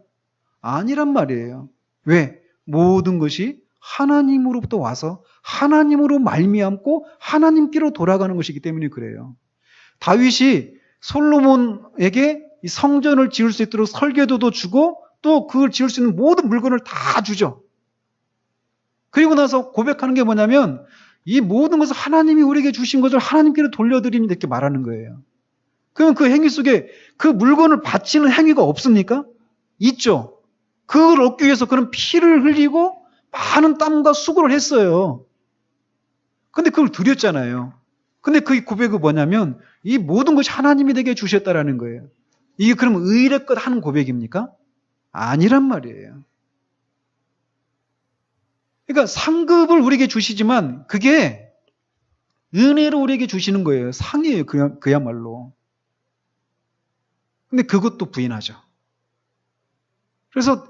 Speaker 1: 아니란 말이에요. 왜? 모든 것이 하나님으로부터 와서 하나님으로 말미암고 하나님께로 돌아가는 것이기 때문에 그래요. 다윗이 솔로몬에게 이 성전을 지을 수 있도록 설계도도 주고 또 그걸 지을 수 있는 모든 물건을 다 주죠. 그리고 나서 고백하는 게 뭐냐면 이 모든 것을 하나님이 우리에게 주신 것을 하나님께로 돌려드립니다 이렇게 말하는 거예요. 그러면 그 행위 속에 그 물건을 바치는 행위가 없습니까? 있죠. 그걸 얻기 위해서 그런 피를 흘리고 많은 땀과 수고를 했어요. 근데 그걸 드렸잖아요. 근데 그 고백이 뭐냐면 이 모든 것이 하나님이 내게 주셨다라는 거예요. 이게 그럼 의례껏 하는 고백입니까? 아니란 말이에요. 그러니까 상급을 우리에게 주시지만 그게 은혜로 우리에게 주시는 거예요. 상이에요. 그야말로. 근데 그것도 부인하죠. 그래서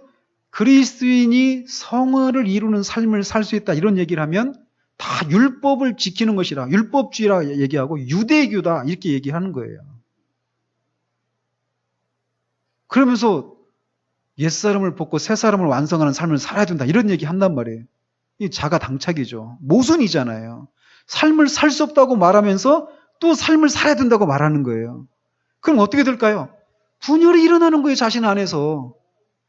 Speaker 1: 그리스도인이 성화를 이루는 삶을 살 수 있다 이런 얘기를 하면 다 율법을 지키는 것이라 율법주의라 얘기하고 유대교다 이렇게 얘기하는 거예요. 그러면서 옛사람을 벗고 새사람을 완성하는 삶을 살아야 된다. 이런 얘기 한단 말이에요. 이 자가당착이죠. 모순이잖아요. 삶을 살 수 없다고 말하면서 또 삶을 살아야 된다고 말하는 거예요. 그럼 어떻게 될까요? 분열이 일어나는 거예요. 자신 안에서.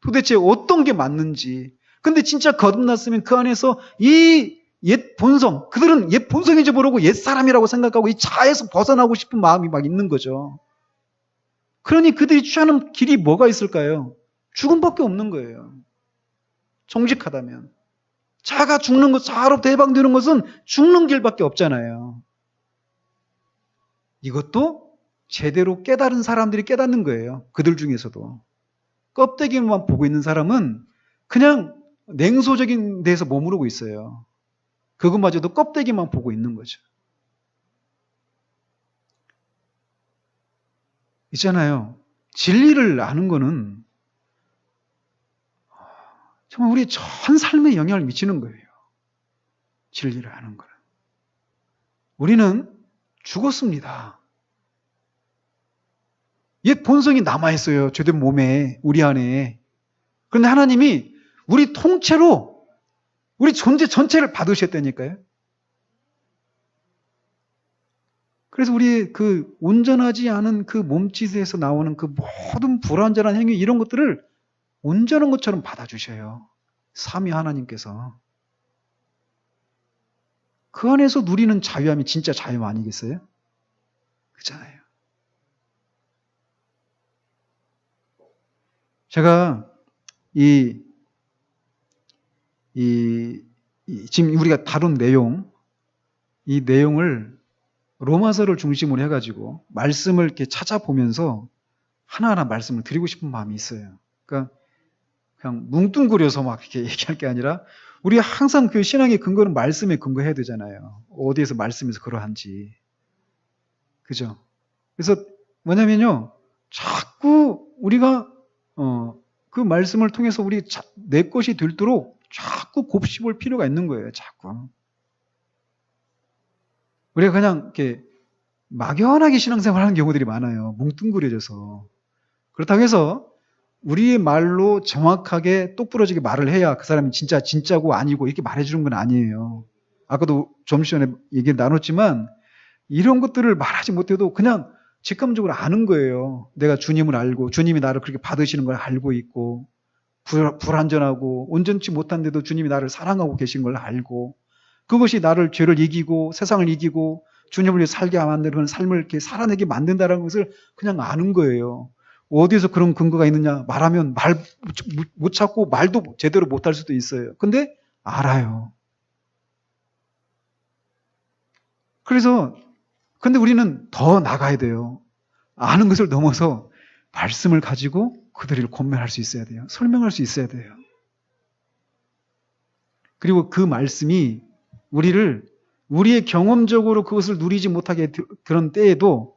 Speaker 1: 도대체 어떤 게 맞는지. 근데 진짜 거듭났으면 그 안에서 이 옛 본성, 그들은 옛 본성인지 모르고 옛 사람이라고 생각하고 이 자에서 벗어나고 싶은 마음이 막 있는 거죠. 그러니 그들이 취하는 길이 뭐가 있을까요? 죽음밖에 없는 거예요. 정직하다면. 자가 죽는 것, 자로부터 해방되는 것은 죽는 길밖에 없잖아요. 이것도 제대로 깨달은 사람들이 깨닫는 거예요. 그들 중에서도. 껍데기만 보고 있는 사람은 그냥 냉소적인 데서 머무르고 있어요. 그것마저도 껍데기만 보고 있는 거죠. 있잖아요. 진리를 아는 거는 정말 우리 전 삶에 영향을 미치는 거예요. 진리를 아는 거는. 우리는 죽었습니다. 옛 본성이 남아있어요. 죄된 몸에, 우리 안에. 그런데 하나님이 우리 통째로 우리 존재 전체를 받으셨다니까요. 그래서 우리 그 온전하지 않은 그 몸짓에서 나오는 그 모든 불완전한 행위 이런 것들을 온전한 것처럼 받아주셔요. 삼위 하나님께서. 그 안에서 누리는 자유함이 진짜 자유 아니겠어요? 그렇잖아요. 제가 지금 우리가 다룬 내용, 이 내용을 로마서를 중심으로 해가지고 말씀을 이렇게 찾아보면서 하나하나 말씀을 드리고 싶은 마음이 있어요. 그러니까 그냥 뭉뚱그려서 막 이렇게 얘기할 게 아니라 우리가 항상 그 신앙의 근거는 말씀에 근거해야 되잖아요. 어디에서 말씀에서 그러한지. 그죠? 그래서 뭐냐면요. 자꾸 우리가 그 말씀을 통해서 우리 내 것이 되도록 자꾸 곱씹을 필요가 있는 거예요. 자꾸. 우리가 그냥 이렇게 막연하게 신앙생활 하는 경우들이 많아요. 뭉뚱그려져서. 그렇다고 해서 우리의 말로 정확하게 똑부러지게 말을 해야 그 사람이 진짜고 아니고 이렇게 말해주는 건 아니에요. 아까도 점심시간에 얘기를 나눴지만 이런 것들을 말하지 못해도 그냥 직감적으로 아는 거예요. 내가 주님을 알고 주님이 나를 그렇게 받으시는 걸 알고 있고 불완전하고 온전치 못한데도 주님이 나를 사랑하고 계신 걸 알고 그것이 나를 죄를 이기고 세상을 이기고 주님을 위해 살게 만드는 삶을 이렇게 살아내게 만든다는 것을 그냥 아는 거예요. 어디에서 그런 근거가 있느냐 말하면 말 못 찾고 말도 제대로 못할 수도 있어요. 근데 알아요. 그래서 근데 우리는 더 나가야 돼요. 아는 것을 넘어서 말씀을 가지고 그들을 권면할 수 있어야 돼요. 설명할 수 있어야 돼요. 그리고 그 말씀이 우리의 경험적으로 그것을 누리지 못하게 그런 때에도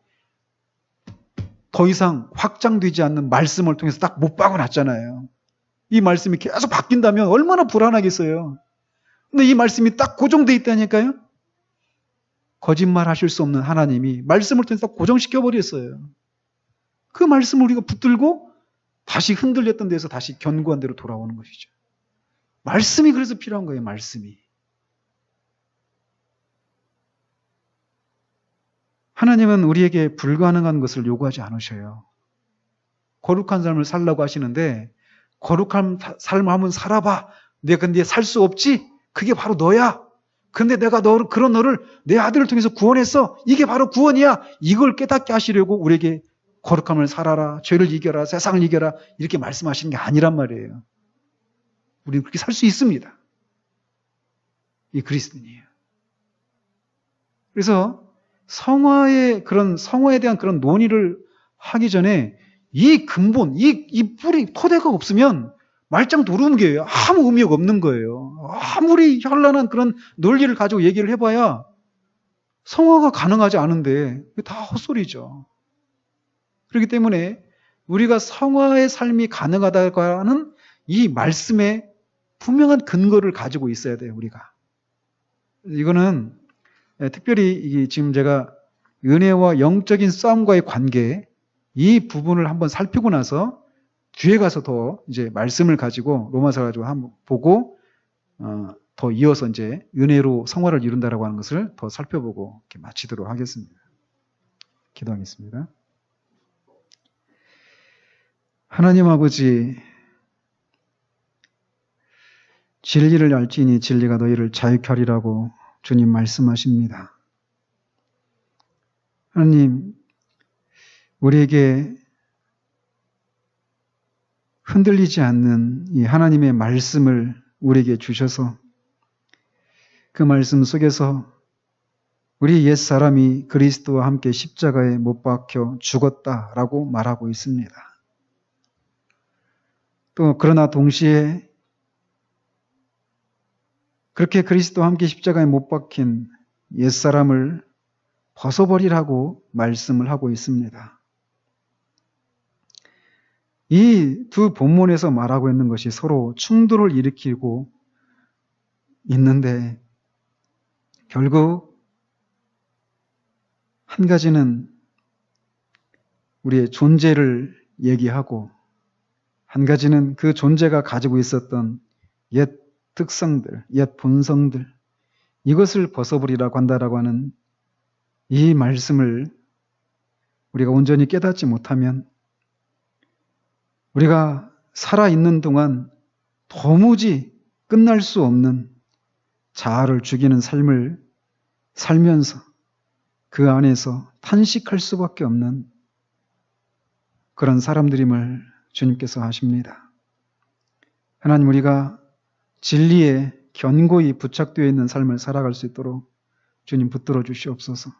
Speaker 1: 더 이상 확장되지 않는 말씀을 통해서 딱 못 박아놨잖아요. 이 말씀이 계속 바뀐다면 얼마나 불안하겠어요. 근데 이 말씀이 딱 고정되어 있다니까요. 거짓말 하실 수 없는 하나님이 말씀을 통해서 딱 고정시켜버렸어요. 그 말씀을 우리가 붙들고 다시 흔들렸던 데서 다시 견고한 데로 돌아오는 것이죠. 말씀이 그래서 필요한 거예요. 말씀이. 하나님은 우리에게 불가능한 것을 요구하지 않으셔요. 거룩한 삶을 살라고 하시는데 거룩한 삶을 한번 살아봐. 내가 근데 살 수 없지? 그게 바로 너야. 근데 내가 그런 너를 내 아들을 통해서 구원했어. 이게 바로 구원이야. 이걸 깨닫게 하시려고 우리에게 거룩함을 살아라. 죄를 이겨라. 세상을 이겨라. 이렇게 말씀하시는 게 아니란 말이에요. 우리는 그렇게 살 수 있습니다. 이 그리스도인이에요. 그래서 성화에 대한 그런 논의를 하기 전에 이 근본, 이 뿌리, 토대가 없으면 말짱 도루묵이에요. 아무 의미가 없는 거예요. 아무리 현란한 그런 논리를 가지고 얘기를 해봐야 성화가 가능하지 않은데 다 헛소리죠. 그렇기 때문에 우리가 성화의 삶이 가능하다고 하는 이 말씀에 분명한 근거를 가지고 있어야 돼요. 우리가. 이거는 특별히 지금 제가 은혜와 영적인 싸움과의 관계 이 부분을 한번 살피고 나서 뒤에 가서 더 이제 말씀을 가지고 로마서 가지고 한번 보고 더 이어서 이제 은혜로 성화를 이룬다라고 하는 것을 더 살펴보고 이렇게 마치도록 하겠습니다. 기도하겠습니다. 하나님 아버지, 진리를 알지니 진리가 너희를 자유케 하리라고 주님 말씀하십니다. 하나님, 우리에게 흔들리지 않는 이 하나님의 말씀을 우리에게 주셔서 그 말씀 속에서 우리 옛사람이 그리스도와 함께 십자가에 못 박혀 죽었다라고 말하고 있습니다. 또 그러나 동시에 그렇게 그리스도와 함께 십자가에 못 박힌 옛사람을 벗어버리라고 말씀을 하고 있습니다. 이 두 본문에서 말하고 있는 것이 서로 충돌을 일으키고 있는데 결국 한 가지는 우리의 존재를 얘기하고 한 가지는 그 존재가 가지고 있었던 옛 특성들, 옛 본성들, 이것을 벗어버리라고 한다라고 하는 이 말씀을 우리가 온전히 깨닫지 못하면 우리가 살아있는 동안 도무지 끝날 수 없는 자아를 죽이는 삶을 살면서 그 안에서 탄식할 수밖에 없는 그런 사람들임을 주님께서 하십니다. 하나님, 우리가 진리에 견고히 부착되어 있는 삶을 살아갈 수 있도록 주님 붙들어 주시옵소서.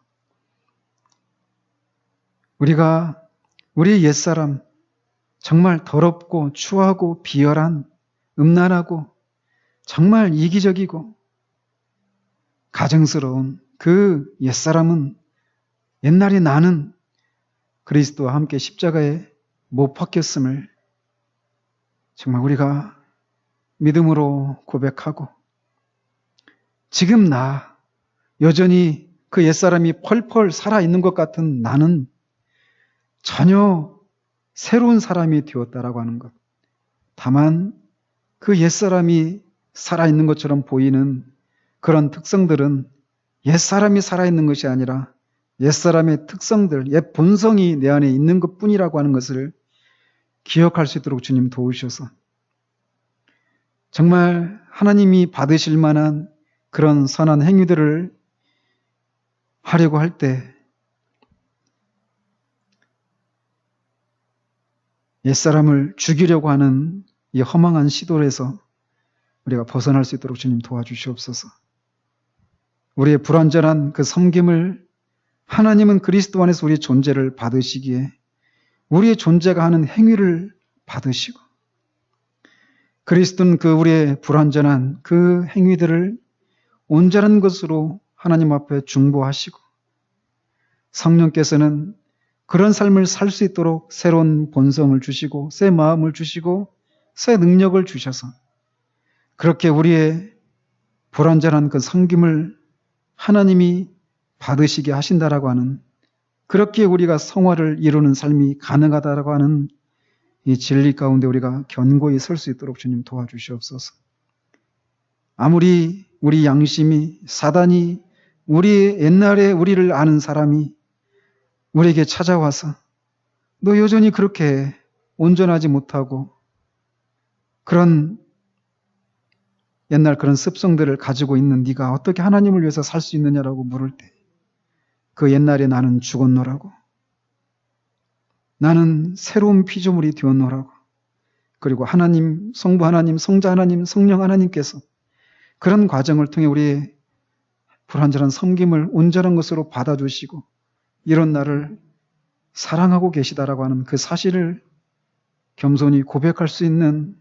Speaker 1: 우리가 우리 옛사람, 정말 더럽고 추하고 비열한, 음란하고 정말 이기적이고 가증스러운 그 옛사람은 옛날에 나는 그리스도와 함께 십자가에 못 박혔음을 정말 우리가 믿음으로 고백하고 지금 나 여전히 그 옛사람이 펄펄 살아있는 것 같은 나는 전혀 새로운 사람이 되었다라고 하는 것. 다만 그 옛사람이 살아있는 것처럼 보이는 그런 특성들은 옛사람이 살아있는 것이 아니라 옛사람의 특성들, 옛 본성이 내 안에 있는 것뿐이라고 하는 것을 기억할 수 있도록 주님 도우셔서 정말 하나님이 받으실 만한 그런 선한 행위들을 하려고 할 때 옛사람을 죽이려고 하는 이 허망한 시도에서 우리가 벗어날 수 있도록 주님 도와주시옵소서. 우리의 불완전한 그 섬김을 하나님은 그리스도 안에서 우리의 존재를 받으시기에 우리의 존재가 하는 행위를 받으시고 그리스도는 그 우리의 불완전한 그 행위들을 온전한 것으로 하나님 앞에 중보하시고 성령께서는 그런 삶을 살 수 있도록 새로운 본성을 주시고 새 마음을 주시고 새 능력을 주셔서 그렇게 우리의 불완전한 그 섬김을 하나님이 받으시게 하신다라고 하는 그렇게 우리가 성화를 이루는 삶이 가능하다라고 하는 이 진리 가운데 우리가 견고히 설 수 있도록 주님 도와주시옵소서. 아무리 우리 양심이 사단이 우리 옛날에 우리를 아는 사람이 우리에게 찾아와서 너 여전히 그렇게 온전하지 못하고 그런 옛날 그런 습성들을 가지고 있는 네가 어떻게 하나님을 위해서 살 수 있느냐라고 물을 때 그 옛날에 나는 죽었노라고 나는 새로운 피조물이 되었노라고 그리고 하나님, 성부 하나님, 성자 하나님, 성령 하나님께서 그런 과정을 통해 우리의 불완전한 섬김을 온전한 것으로 받아주시고 이런 나를 사랑하고 계시다라고 하는 그 사실을 겸손히 고백할 수 있는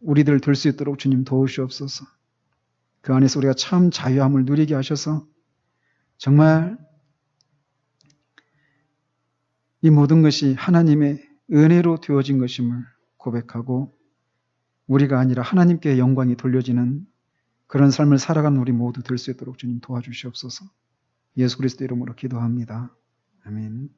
Speaker 1: 우리들 될 수 있도록 주님 도우시옵소서. 그 안에서 우리가 참 자유함을 누리게 하셔서 정말 이 모든 것이 하나님의 은혜로 되어진 것임을 고백하고 우리가 아니라 하나님께 영광이 돌려지는 그런 삶을 살아가는 우리 모두 될 수 있도록 주님 도와주시옵소서. 예수 그리스도 이름으로 기도합니다. 아멘.